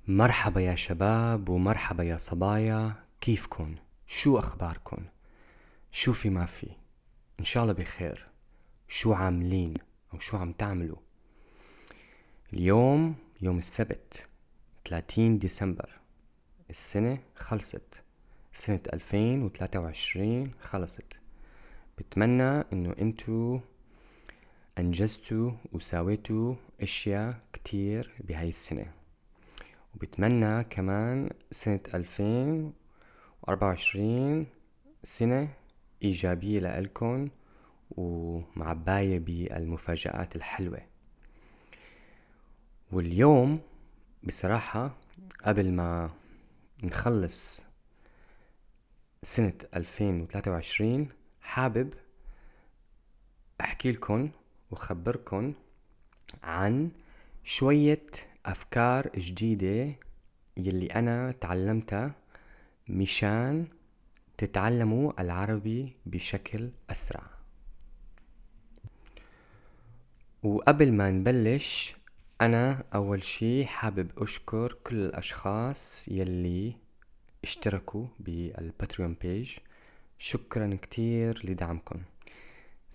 مرحبا يا شباب ومرحبا يا صبايا، كيفكن؟ شو أخباركن؟ شو في ما في؟ إن شاء الله بخير. شو عاملين أو شو عم تعملوا؟ اليوم يوم السبت 30 ديسمبر، السنة خلصت، سنة 2023 خلصت. بتمنى إنه انتو أنجزتوا وساويتوا أشياء كتير بهاي السنة، وبتمنى كمان سنة 2024 سنة إيجابية لإلكن ومعباية بالمفاجآت الحلوة. واليوم بصراحة قبل ما نخلص سنة 2023 حابب أحكي لكم وخبركن عن شوية أفكار جديدة يلي أنا تعلمتها مشان تتعلموا العربي بشكل أسرع. وقبل ما نبلش، أنا أول شي حابب أشكر كل الأشخاص يلي اشتركوا بالباتريون بيج. شكرا كتير لدعمكم.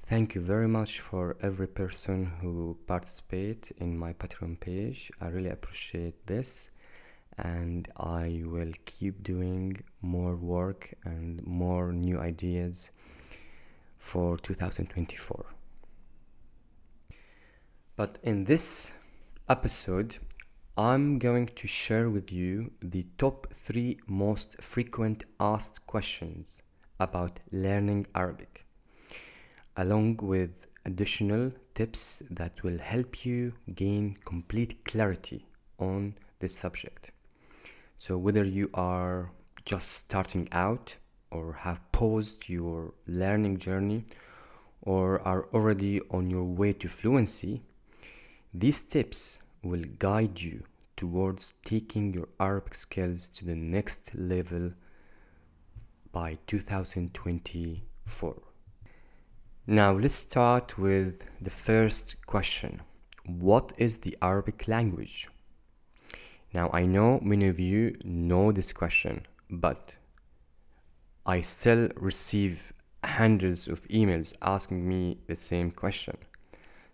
Thank you very much for every person who participate in my Patreon page. I really appreciate this, and I will keep doing more work and more new ideas for 2024. But in this episode, I'm going to share with you the top 3 most frequent asked questions about learning Arabic, along with additional tips that will help you gain complete clarity on this subject. So whether you are just starting out or have paused your learning journey or are already on your way to fluency, these tips will guide you towards taking your Arabic skills to the next level by 2024. Now let's start with the first question. What is the Arabic language? Now I know many of you know this question, but I still receive hundreds of emails asking me the same question.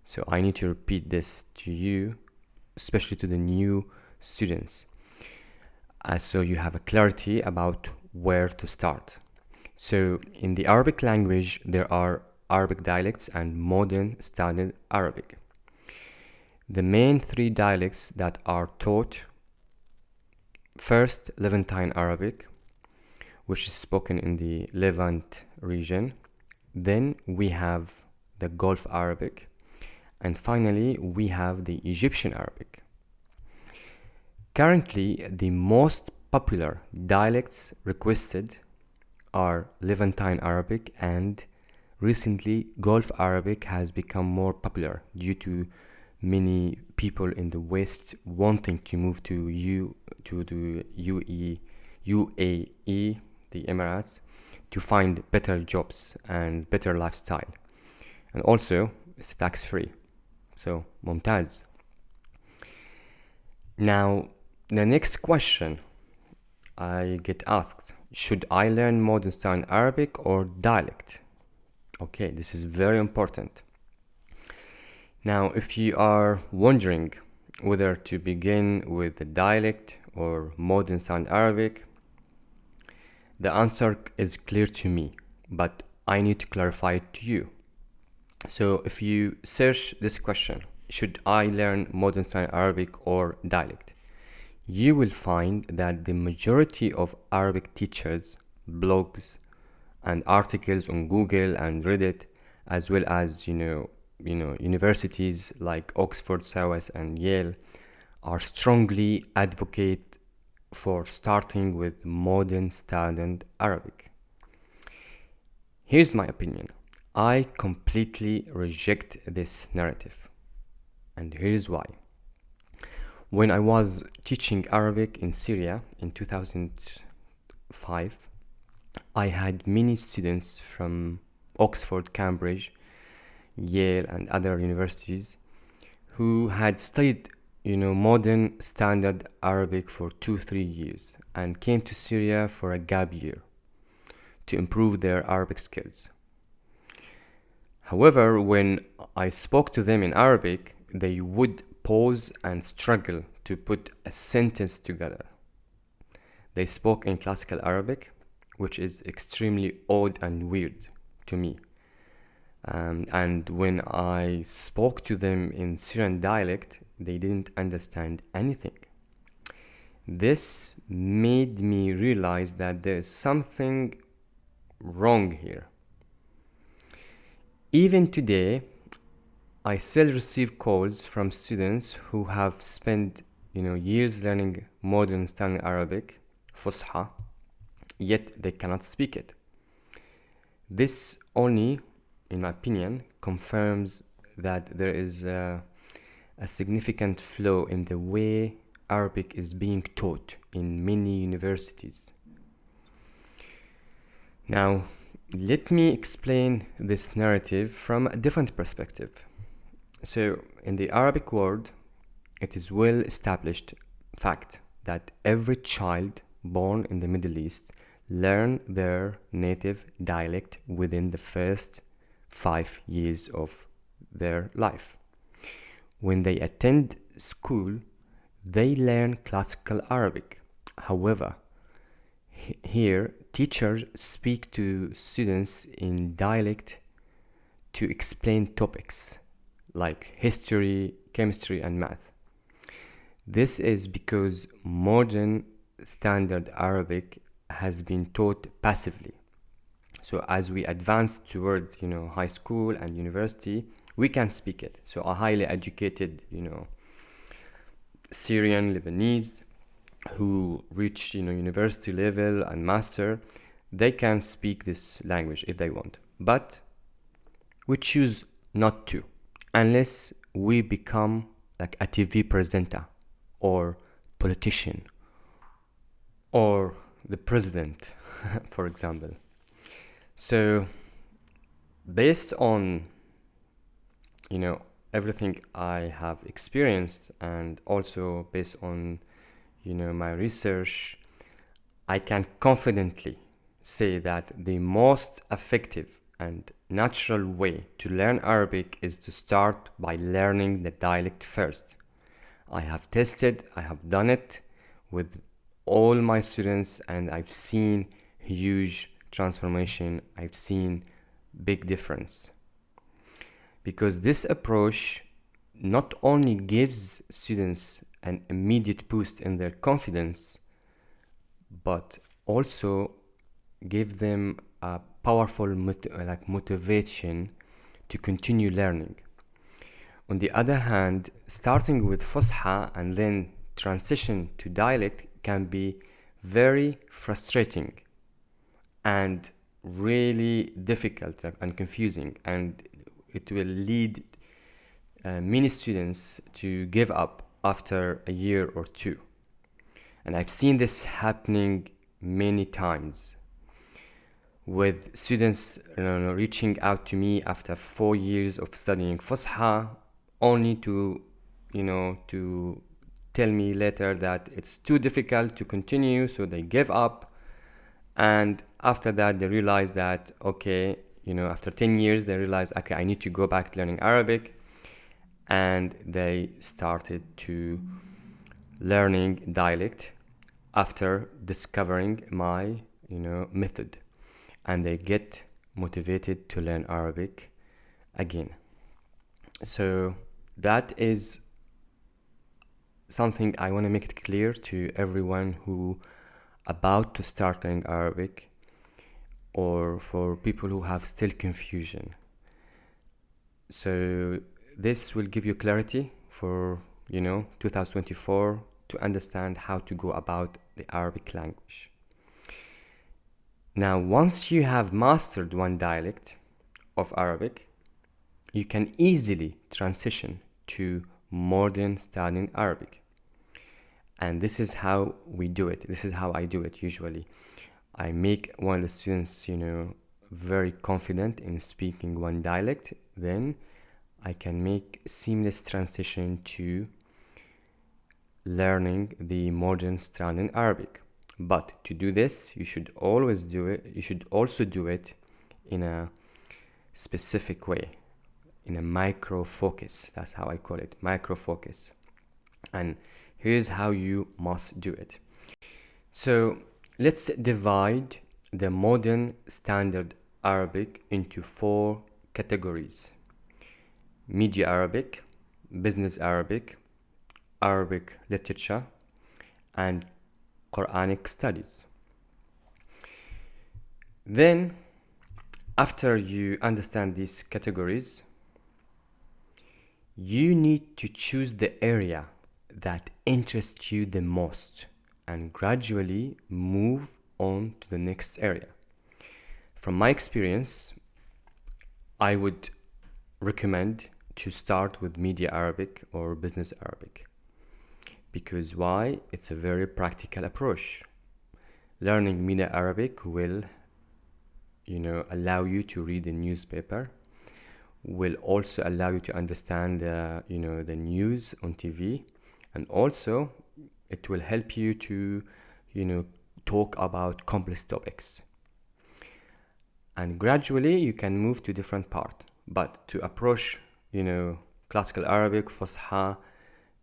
So I need to repeat this to you, especially to the new students, so you have a clarity about where to start. So in the Arabic language, there are Arabic dialects and modern standard Arabic. The main 3 dialects that are taught: first, Levantine Arabic, which is spoken in the Levant region. Then we have the Gulf Arabic. And finally, we have the Egyptian Arabic. Currently, the most popular dialects requested are Levantine Arabic, and recently Gulf Arabic has become more popular due to many people in the West wanting to move to the UAE, the Emirates, to find better jobs and better lifestyle. And also, it's tax-free. So, ممتاز. Now, the next question I get asked: should I learn modern standard Arabic or dialect? Okay, this is very important. Now, if you are wondering whether to begin with the dialect or modern standard Arabic, the answer is clear to me, but I need to clarify it to you. So if you search this question, should I learn modern standard Arabic or dialect, you will find that the majority of Arabic teachers, blogs, and articles on Google and Reddit, as well as universities like Oxford, SOAS, and Yale, are strongly advocate for starting with modern standard Arabic. Here's my opinion. I completely reject this narrative, and here's why. When I was teaching Arabic in Syria in 2005, I had many students from Oxford, Cambridge, Yale, and other universities who had studied modern standard Arabic for 2-3 years and came to Syria for a gap year to improve their Arabic skills. However, when I spoke to them in Arabic, they would pause and struggle to put a sentence together. They spoke in classical Arabic, which is extremely odd and weird to me. And when I spoke to them in Syrian dialect, they didn't understand anything. This made me realize that there's something wrong here. Even today, I still receive calls from students who have spent years learning modern standard Arabic, Fusha, yet they cannot speak it. This only, in my opinion, confirms that there is a significant flaw in the way Arabic is being taught in many universities. Now, let me explain this narrative from a different perspective. So, in the Arabic world, it is well established fact that every child born in the Middle East learn their native dialect within the first 5 years of their life. When they attend school, they learn classical Arabic. However, here teachers speak to students in dialect to explain topics like history, chemistry, and math. This is because modern standard Arabic has been taught passively. So as we advance towards, high school and university, we can speak it. So a highly educated, Syrian, Lebanese, who reach, university level and master, they can speak this language if they want. But we choose not to, unless we become like a TV presenter or politician or the president, for example. So based on everything I have experienced, and also based on my research, I can confidently say that the most effective and natural way to learn Arabic is to start by learning the dialect first. I have done it with all my students, and I've seen huge transformation. I've seen big difference. Because this approach not only gives students an immediate boost in their confidence, but also give them a powerful motivation to continue learning. On the other hand, starting with Fusha and then transition to dialect can be very frustrating and really difficult and confusing, and it will lead many students to give up after a year or two. And I've seen this happening many times with students reaching out to me after 4 years of studying Fusha, only to tell me later that it's too difficult to continue, so they give up. And after that, they realize that, after 10 years, they realize, I need to go back to learning Arabic. And they started to learning dialect after discovering my, method. And they get motivated to learn Arabic again. So that is something I want to make it clear to everyone who about to start learning Arabic, or for people who have still confusion. So this will give you clarity for 2024 to understand how to go about the Arabic language. Now, once you have mastered one dialect of Arabic, you can easily transition to modern standard Arabic. And this is how we do it. This is how I do it usually. I make one of the students, very confident in speaking one dialect. Then I can make seamless transition to learning the modern standard Arabic. But to do this, you should always do it. You should also do it in a specific way, in a micro focus. That's how I call it, micro focus. And here's how you must do it. So let's divide the modern standard Arabic into 4 categories: Media Arabic, Business Arabic, Arabic literature, and Quranic studies. Then, after you understand these categories, you need to choose the area that interests you the most and gradually move on to the next area. From my experience, I would recommend to start with Media Arabic or Business Arabic. Because why? It's a very practical approach. Learning Media Arabic will, allow you to read the newspaper, will also allow you to understand, the news on TV, and also it will help you to, talk about complex topics. And gradually you can move to different part. But to approach, classical Arabic, Fusha,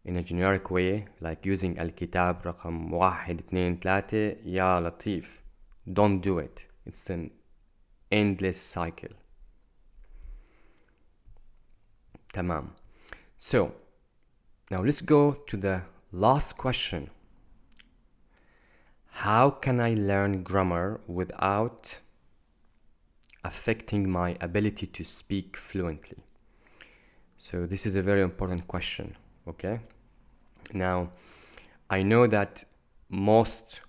in a generic way, like using Al-Kitab رقم 1 2 3 يا لطيف, don't do it. It's an endless cycle. Tamam. So, now let's go to the last question. How can I learn grammar without affecting my ability to speak fluently? So this is a very important question, okay? Now, I know that most,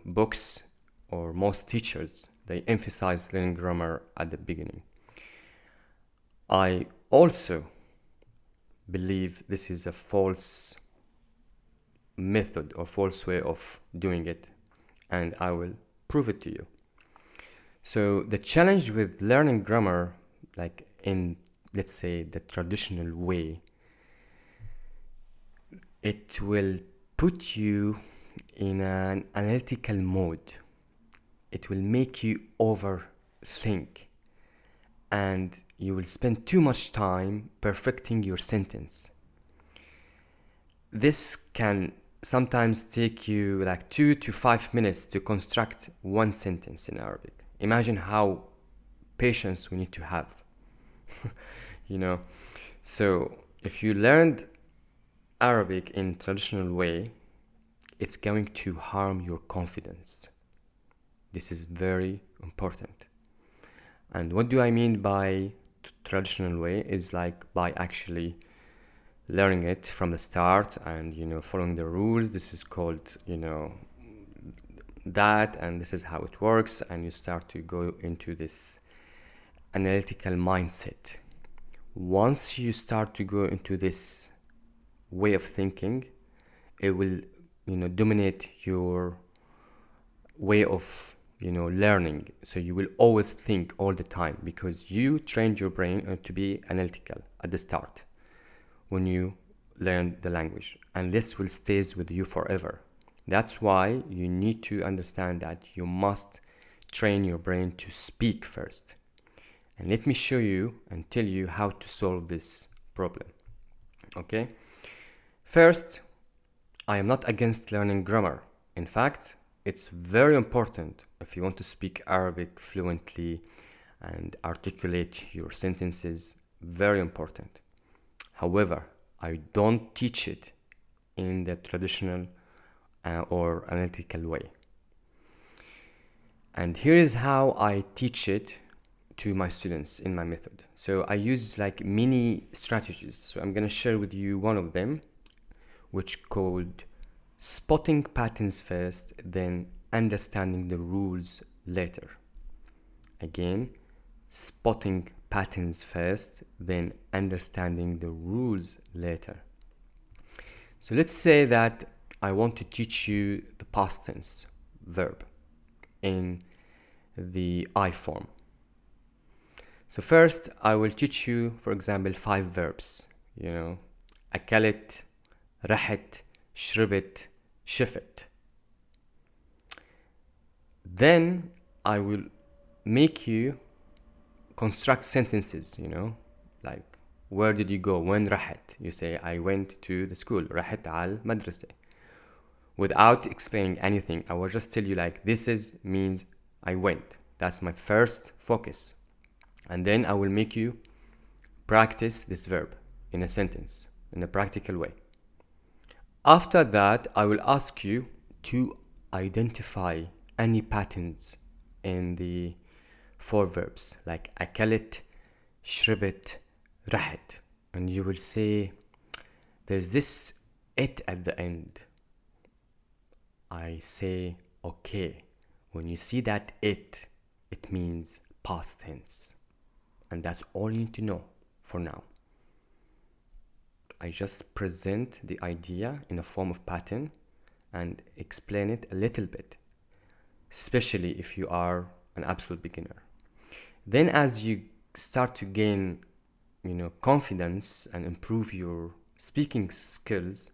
books or most teachers, they emphasize learning grammar at the beginning. I also believe this is a false method or false way of doing it, and I will prove it to you. So the challenge with learning grammar, like in, let's say, the traditional way, it will put you in an analytical mode. It will make you overthink, and you will spend too much time perfecting your sentence. This can sometimes take you like 2 to 5 minutes to construct one sentence in Arabic. Imagine how patience we need to have. So if you learned Arabic in traditional way, it's going to harm your confidence. This is very important. And what do I mean by traditional way? Is like by actually learning it from the start and following the rules. This is called that, and this is how it works, and you start to go into this analytical mindset. Once you start to go into this way of thinking, it will dominate your way of learning. So you will always think all the time because you trained your brain to be analytical at the start when you learn the language, and this will stays with you forever. That's why you need to understand that you must train your brain to speak first. And let me show you and tell you how to solve this problem. Okay? First, I am not against learning grammar. In fact, it's very important if you want to speak Arabic fluently and articulate your sentences. Very important. However, I don't teach it in the traditional or analytical way. And here is how I teach it to my students in my method. So I use like mini strategies. So I'm going to share with you one of them, which called spotting patterns first, then understanding the rules later. Again, spotting patterns first, then understanding the rules later. So let's say that I want to teach you the past tense verb in the I form. So first, I will teach you, for example, 5 verbs. أكلت, رحت, شربت شفت. Then I will make you construct sentences, like where did you go? When رحت? You say I went to the school. رحت على المدرسة. Without explaining anything, I will just tell you like this is means I went. That's my first focus. And then I will make you practice this verb in a sentence in a practical way. After that, I will ask you to identify any patterns in the four verbs like أكلت, شربت, رحت. And you will say there's this it at the end. I say okay. When you see that it means past tense. And that's all you need to know for now. I just present the idea in a form of pattern and explain it a little bit, especially if you are an absolute beginner. Then as you start to gain, confidence and improve your speaking skills,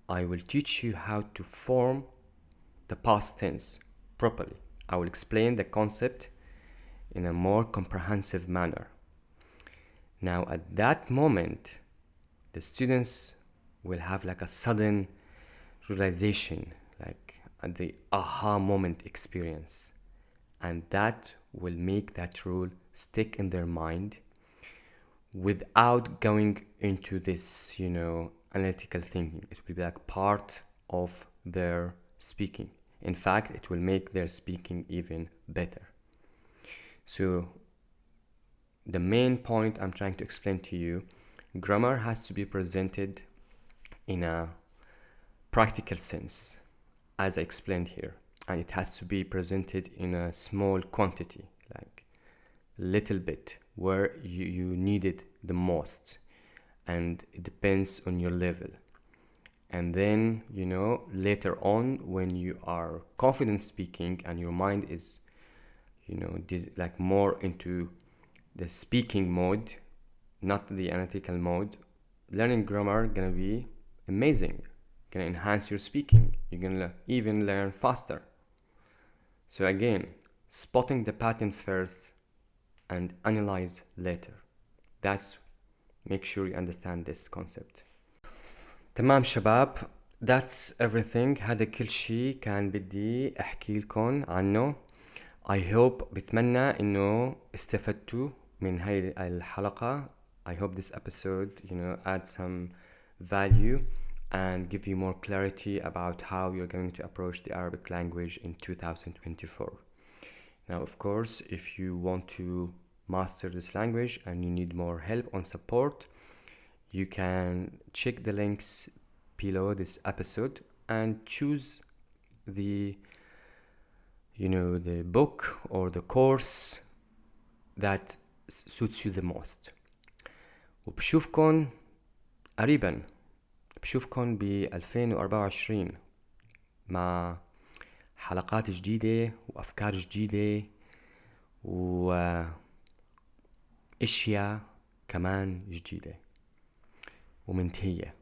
I will teach you how to form the past tense properly. I will explain the concept in a more comprehensive manner. Now, at that moment, the students will have like a sudden realization, like the aha moment experience. And that will make that rule stick in their mind without going into this, analytical thinking. It will be like part of their speaking. In fact, it will make their speaking even better. So the main point I'm trying to explain to you, grammar has to be presented in a practical sense, as I explained here. And it has to be presented in a small quantity, like little bit, where you need it the most. And it depends on your level. And then, later on, when you are confident speaking and your mind is, like more into the speaking mode, not the analytical mode, learning grammar gonna be amazing. Gonna enhance your speaking. You're gonna even learn faster. So again, spotting the pattern first and analyze later. Make sure you understand this concept. تمام شباب, that's everything. هذا كل شي كان بدي احكي لكم عنه. I hope, بتمنى انه استفدتوا من هاي الحلقة. I hope this episode, adds some value and give you more clarity about how you're going to approach the Arabic language in 2024. Now, of course, if you want to master this language and you need more help and support, you can check the links below this episode and choose the book or the course that suits you the most. وبشوفكن قريبا, بشوفكن ب 2024 مع حلقات جديدة وأفكار جديدة وإشياء كمان جديدة ومنتهية.